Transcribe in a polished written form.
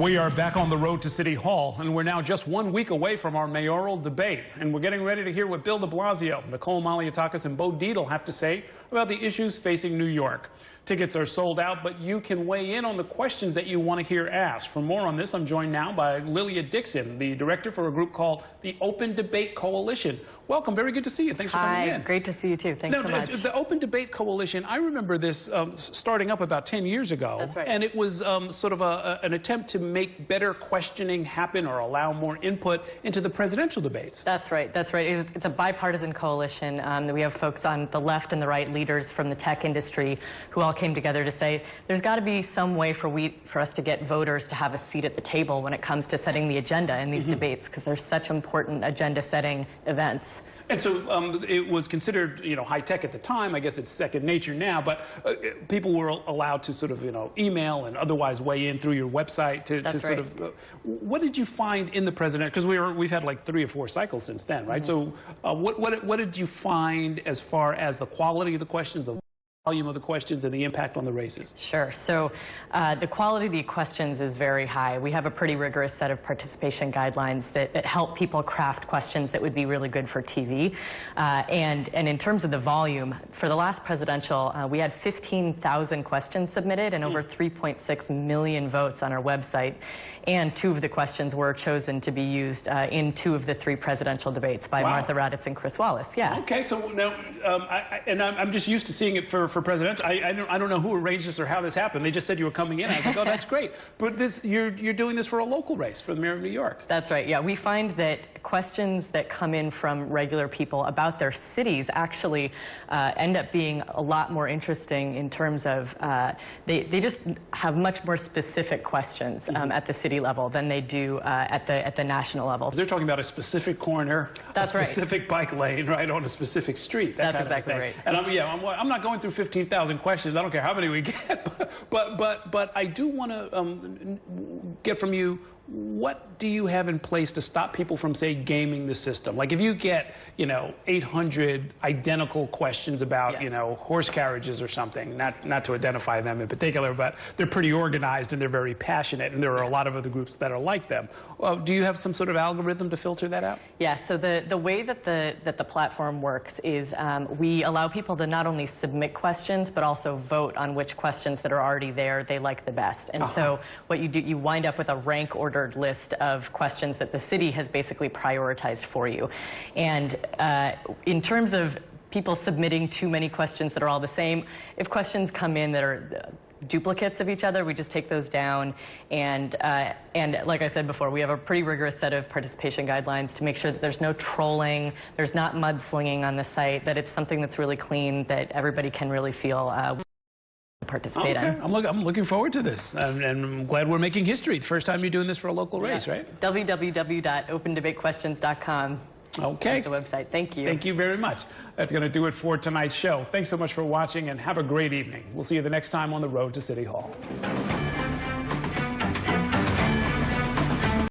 We are back on the road to City Hall, and we're now just 1 week away from our mayoral debate. And we're getting ready to hear what Bill de Blasio, Nicole Malliotakis, and Bo Dietl have to say about the issues facing New York. Tickets are sold out, but you can weigh in on the questions that you want to hear asked. For more on this, I'm joined now by Lilia Dixon, the director for a group called the Open Debate Coalition. Welcome. Very good to see you. Thanks for coming in. Hi. Great to see you, too. Thanks so much. The Open Debate Coalition, I remember this starting up about 10 years ago. That's right. And it was sort of an attempt to make better questioning happen or allow more input into the presidential debates. That's right. That's right. It's a bipartisan coalition. We have folks on the left and the right, leaders from the tech industry, who all came together to say there's got to be some way for us to get voters to have a seat at the table when it comes to setting the agenda in these debates, because they're such important agenda-setting events. And so it was considered, high tech at the time. I guess it's second nature now. But people were allowed to sort of, email and otherwise weigh in through your website to sort of. What did you find in the president? Because we've had like 3 or 4 cycles since then, right? So what did you find as far as the quality of the questions, the volume of the questions, and the impact on the races? Sure. So the quality of the questions is very high. We have a pretty rigorous set of participation guidelines that help people craft questions that would be really good for TV. And in terms of the volume, for the last presidential, we had 15,000 questions submitted and over 3.6 million votes on our website. And 2 of the questions were chosen to be used in 2 of the 3 presidential debates by Martha Raddatz and Chris Wallace. Yeah. Okay. So now, I'm just used to seeing it for presidential. I don't know who arranged this or how this happened. They just said you were coming in. I was like, oh, that's great. But you're doing this for a local race for the mayor of New York. That's right. Yeah. We find that questions that come in from regular people about their cities actually end up being a lot more interesting in terms of they just have much more specific questions at the city level than they do at the national level. They're talking about a specific corner, a specific bike lane, right, on a specific street. That's exactly right. And I'm not going through 15,000 questions. I don't care how many we get, but I do want to get from you, what do you have in place to stop people from, say, gaming the system? Like if you get, 800 identical questions about, horse carriages or something, not to identify them in particular, but they're pretty organized and they're very passionate, and there are a lot of other groups that are like them. Do you have some sort of algorithm to filter that out? Yeah, so the way that the platform works is we allow people to not only submit questions, but also vote on which questions that are already there they like the best. And so what you do, you wind up with a rank ordered list of questions that the city has basically prioritized for you. And in terms of people submitting too many questions that are all the same, if questions come in that are duplicates of each other, we just take those down. And like I said before, we have a pretty rigorous set of participation guidelines to make sure that there's no trolling, there's not mudslinging on the site, that it's something that's really clean, that everybody can really feel participate in. I'm looking forward to this, and I'm glad we're making history. First time you're doing this for a local race, right? www.opendebatequestions.com. Okay. That's the website. Thank you. Thank you very much. That's going to do it for tonight's show. Thanks so much for watching, and have a great evening. We'll see you the next time on the road to City Hall.